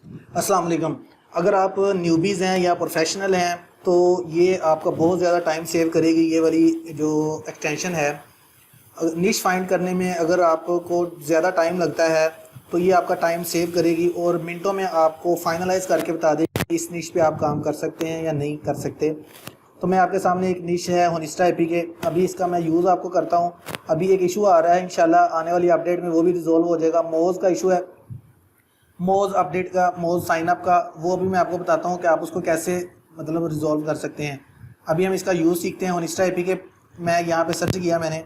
अस्सलाम वालेकुम। अगर आप न्यूबीज़ हैं या प्रोफेशनल हैं तो ये आपका बहुत ज़्यादा टाइम सेव करेगी। ये वाली जो एक्सटेंशन है, निश फाइंड करने में अगर आपको ज़्यादा टाइम लगता है तो ये आपका टाइम सेव करेगी और मिनटों में आपको फाइनलाइज करके बता देगी कि इस निश पे आप काम कर सकते हैं या नहीं कर सकते। तो मैं आपके सामने एक निश है होनिस्टा एपी के, अभी इसका मैं यूज़ आपको करता हूँ। अभी एक इशू आ रहा है, इंशाल्लाह आने वाली अपडेट में वो भी रिजॉल्व हो जाएगा। मोज़ का इशू है, मोज अपडेट का, मोज साइनअप का, वो भी मैं आपको बताता हूँ कि आप उसको कैसे मतलब रिजॉल्व कर सकते हैं। अभी हम इसका यूज़ सीखते हैं। होनिस्टा एपी के मैं यहाँ पे सर्च किया मैंने,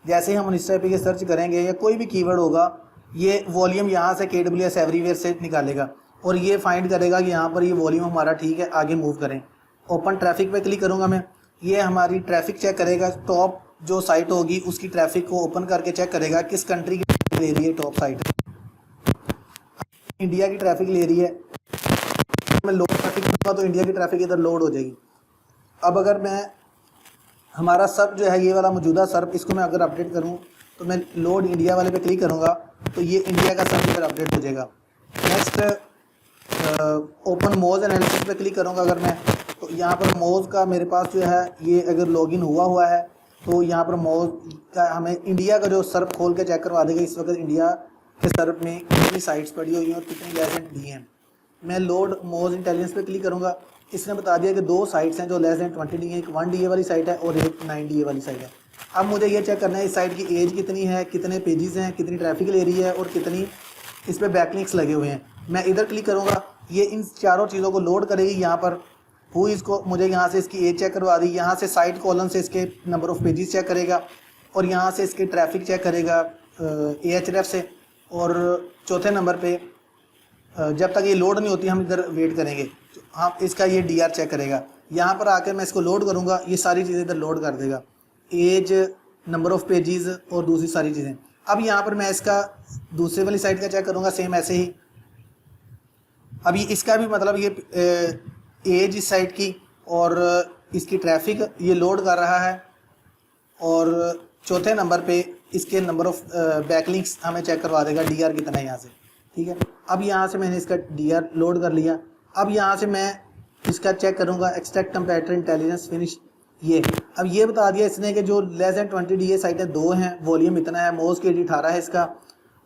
जैसे ही हम होनिस्टा एपी के सर्च करेंगे या कोई भी कीवर्ड होगा, ये वॉल्यूम यहाँ से KWS एवरीवेयर से निकालेगा और ये फाइंड करेगा कि यहाँ पर ये वॉल्यूम हमारा ठीक है, आगे मूव करें। ओपन ट्रैफिक पे क्लिक करूँगा मैं, ये हमारी ट्रैफिक चेक करेगा। टॉप जो साइट होगी उसकी ट्रैफिक को ओपन करके चेक करेगा किस कंट्री की ले रही है टॉप साइट। इंडिया की ट्रैफिक ले रही है, मैं लोड ट्रैफिक दूंगा तो इंडिया की ट्रैफिक इधर लोड हो जाएगी। अब अगर मैं हमारा सर्फ जो है ये वाला मौजूदा सर्फ, इसको मैं अगर अपडेट करूं तो मैं लोड इंडिया वाले पे क्लिक करूंगा तो ये इंडिया का सर्फ इधर अपडेट हो जाएगा। नेक्स्ट ओपन मोज एनालिसिस पे क्लिक करूंगा अगर मैं, तो यहाँ पर मोज का मेरे पास जो है ये अगर लॉगिन हुआ है तो यहाँ पर मोज का हमें इंडिया का जो सर्फ खोल के चेक करवा देगा इस वक्त इंडिया के सर्फ में कितनी साइट्स पड़ी हुई हैं और कितनी लेजेंड दी हैं। मैं लोड मोज इंटेलिजेंस पे क्लिक करूंगा, इसने बता दिया कि 2 साइट्स हैं जो लेस देन 20 डी है, एक 1 DA वाली साइट है और एक 9 DA वाली साइट है। अब मुझे ये चेक करना है इस साइट की एज कितनी है, कितने पेजेस हैं, कितनी ट्रैफिक ले रही है और कितनी इस पर बैकलिंक्स लगे हुए हैं। मैं इधर क्लिक करूँगा, ये इन चारों चीज़ों को लोड करेगी। यहाँ पर हु इसको मुझे यहाँ से इसकी एज चेक करवा दी, यहाँ से साइट कॉलम से इसके नंबर ऑफ़ पेजेस चेक करेगा और यहाँ से इसके ट्रैफिक चेक करेगा AHREF से। और चौथे नंबर पे जब तक ये लोड नहीं होती हम इधर वेट करेंगे, तो हम इसका ये DR चेक करेगा। यहाँ पर आकर मैं इसको लोड करूँगा, ये सारी चीज़ें इधर लोड कर देगा, एज, नंबर ऑफ़ पेजेस और दूसरी सारी चीज़ें। अब यहाँ पर मैं इसका दूसरे वाली साइट का चेक करूँगा सेम ऐसे ही। अभी इसका भी मतलब ये एज इस साइट की और इसकी ट्रैफिक ये लोड कर रहा है और चौथे नंबर पे इसके नंबर ऑफ़ बैकलिंक्स हमें चेक करवा देगा DR कितना है यहाँ से। ठीक है, अब यहाँ से मैंने इसका DR लोड कर लिया। अब यहाँ से मैं इसका चेक करूँगा एक्सट्रैक्ट कंपैरेटर इंटेलिजेंस फिनिश। ये अब ये बता दिया इसने कि जो लेस देन 20 DA साइटें 2 हैं, वॉल्यूम इतना है, मोज के 18 है इसका,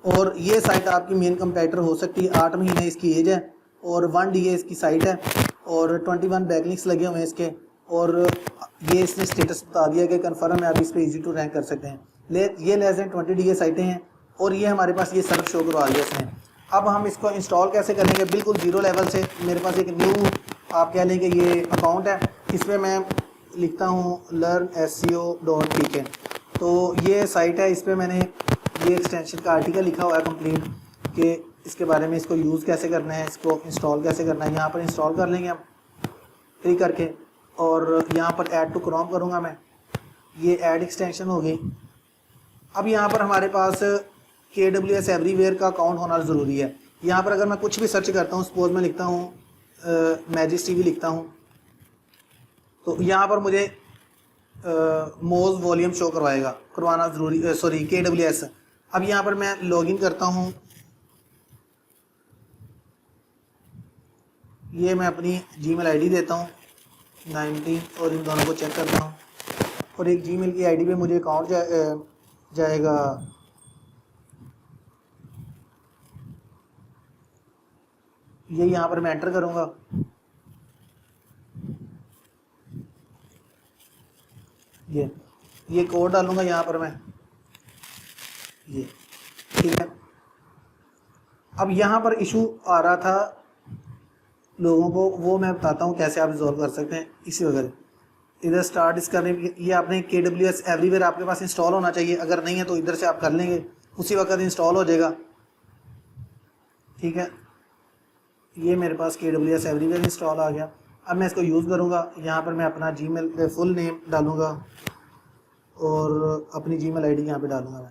और ये साइट आपकी मेन कंपैरेटर हो सकती है। 8 महीने इसकी एज है और 1 DA इसकी साइट है और 21 बैकलिंक्स लगे हुए हैं इसके। और ये इसने स्टेटस बता दिया कि कन्फर्म है, आप इस पर ईजी टू रैंक कर सकते हैं। ये लेस देन 20 DA साइटें हैं और ये हमारे पास ये सर्फ शो करवा दिया इसने। अब हम इसको इंस्टॉल कैसे करेंगे, बिल्कुल ज़ीरो लेवल से। मेरे पास एक न्यू आप कह लें कि ये अकाउंट है, इसमें मैं लिखता हूँ learnseo.pk। तो ये साइट है, इस पर मैंने ये एक्सटेंशन का आर्टिकल लिखा हुआ है कंप्लीट कि इसके बारे में, इसको यूज़ कैसे करना है, इसको इंस्टॉल कैसे करना है। यहाँ पर इंस्टॉल कर लेंगे हम क्लिक करके और यहाँ पर ऐड टू क्रोम करूँगा मैं, ये ऐड एक्सटेंशन हो गई। अब यहाँ पर हमारे पास KWS एवरीवेयर का अकाउंट होना ज़रूरी है। यहाँ पर अगर मैं कुछ भी सर्च करता हूँ, सपोज मैं लिखता हूँ मैजिक TV लिखता हूँ, तो यहाँ पर मुझे मोज वॉल्यूम शो करवाना ज़रूरी, सॉरी KWS। अब यहाँ पर मैं लॉगिन करता हूँ, ये मैं अपनी जीमेल आईडी देता हूँ 19 और इन दोनों को चेक करता हूँ और एक जीमेल की आईडी पे मुझे अकाउंट जाएगा। ये यहाँ पर मैं एंटर करूँगा, ये कोड डालूँगा यहाँ पर मैं, ये ठीक है। अब यहाँ पर इशू आ रहा था लोगों को, वो मैं बताता हूँ कैसे आप रिजॉल्व कर सकते हैं। इसी वगैरह इधर स्टार्ट इस करने, ये आपने KWS एवरीवेयर आपके पास इंस्टॉल होना चाहिए, अगर नहीं है तो इधर से आप कर लेंगे, उसी वक्त इंस्टॉल हो जाएगा। ठीक है, ये मेरे पास KWS एवरीवेयर इंस्टॉल आ गया। अब मैं इसको यूज़ करूँगा, यहाँ पर मैं अपना जीमेल फुल नेम डालूँगा और अपनी जीमेल आईडी यहाँ पे डालूँगा मैं।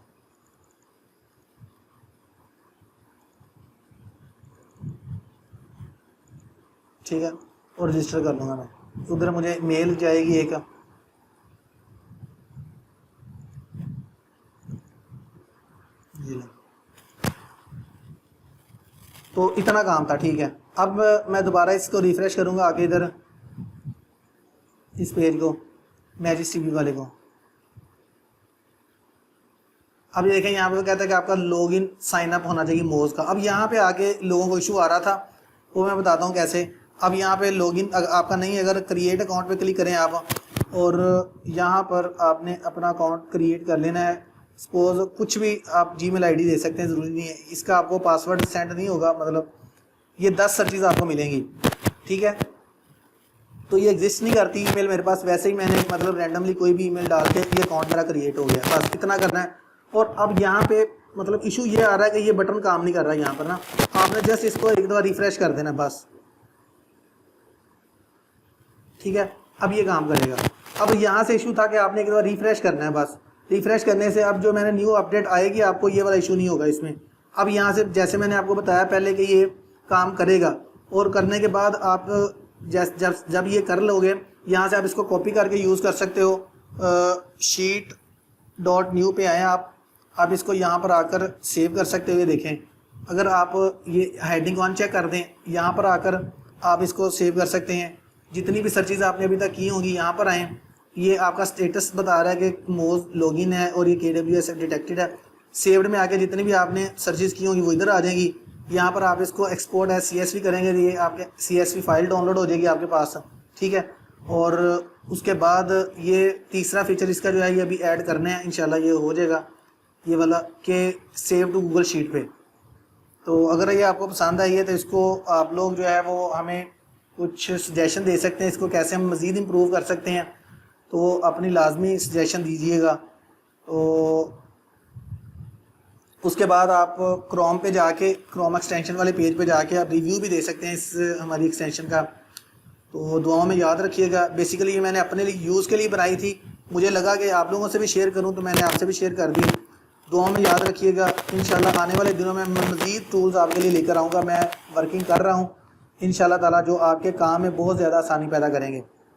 ठीक है, और रजिस्टर कर लूँगा मैं। उधर मुझे मेल जाएगी एक, जी। तो इतना काम था, ठीक है। अब मैं दोबारा इसको रिफ़्रेश करूँगा आगे इधर इस पेज को, मैजिक टीवी वाले को। अब ये देखें यहाँ पे कहता है कि आपका लॉगिन साइन अप होना चाहिए मोज का। अब यहाँ पे आके लोगों को इशू आ रहा था, वो मैं बताता हूँ कैसे। अब यहाँ पे लॉगिन आपका नहीं है, अगर क्रिएट अकाउंट पे क्लिक करें आप और यहाँ पर आपने अपना अकाउंट क्रिएट कर लेना है। सपोज कुछ भी आप जीमेल आईडी दे सकते हैं, ज़रूरी नहीं है इसका आपको पासवर्ड सेंड नहीं होगा, मतलब ये 10 सर्चेज आपको मिलेंगी, ठीक है। तो ये एग्जिस्ट नहीं करती ईमेल मेरे पास, वैसे ही मैंने मतलब रैंडमली कोई भी ईमेल डाल के ये अकाउंट मेरा क्रिएट हो गया, बस इतना करना है। और अब यहाँ पे मतलब इशू ये आ रहा है कि ये बटन काम नहीं कर रहा है यहाँ पर ना, आपने जस्ट इसको एक दफ़ा रिफ्रेश कर देना बस, ठीक है। अब ये काम करेगा। अब यहाँ से इशू था कि आपने एक दफ़ा रिफ्रेश करना है बस, रिफ्रेश करने से अब जो मैंने न्यू अपडेट आएगी आपको ये वाला इशू नहीं होगा इसमें। अब यहाँ से जैसे मैंने आपको बताया पहले कि ये काम करेगा, और करने के बाद आप जब ये कर लोगे यहाँ से आप इसको कॉपी करके यूज़ कर सकते हो। sheet.new पे आए आप इसको यहाँ पर आकर सेव कर सकते हो। ये देखें, अगर आप ये हेडिंग 1 चेक कर दें, यहाँ पर आकर आप इसको सेव कर सकते हैं। जितनी भी सर्चेज आपने अभी तक की होंगी यहाँ पर आएँ, ये आपका स्टेटस बता रहा है कि मोज लॉगिन है और ये KWS डिटेक्टेड है। सेव्ड में आके जितनी भी आपने सर्चेज की होंगी वो इधर आ जाएंगी। यहाँ पर आप इसको एक्सपोर्ट है CSV करेंगे, ये आपके CSV फाइल डाउनलोड हो जाएगी आपके पास, ठीक है। और उसके बाद ये तीसरा फीचर इसका जो है ये अभी ऐड करना है, इंशाल्लाह ये हो जाएगा ये वाला कि सेव टू गूगल शीट पे। तो अगर ये आपको पसंद आई है तो इसको आप लोग जो है वो हमें कुछ सजेशन दे सकते हैं, इसको कैसे हम मज़ीद इम्प्रूव कर सकते हैं, तो अपनी लाजमी सजेशन दीजिएगा। तो उसके बाद आप क्रोम पे जाके, क्रोम एक्सटेंशन वाले पेज पे जाके आप रिव्यू भी दे सकते हैं इस हमारी एक्सटेंशन का। तो दुआओं में याद रखिएगा। बेसिकली ये मैंने अपने लिए यूज़ के लिए बनाई थी, मुझे लगा कि आप लोगों से भी शेयर करूं तो मैंने आपसे भी शेयर कर दी। दुआओं में याद रखिएगा। इंशाल्लाह आने वाले दिनों में मैं मज़ीद टूल्स आपके लिए लेकर आऊँगा। मैं वर्किंग कर रहा हूँ इंशाल्लाह ताला, जो आपके काम में बहुत ज़्यादा आसानी पैदा करेंगे।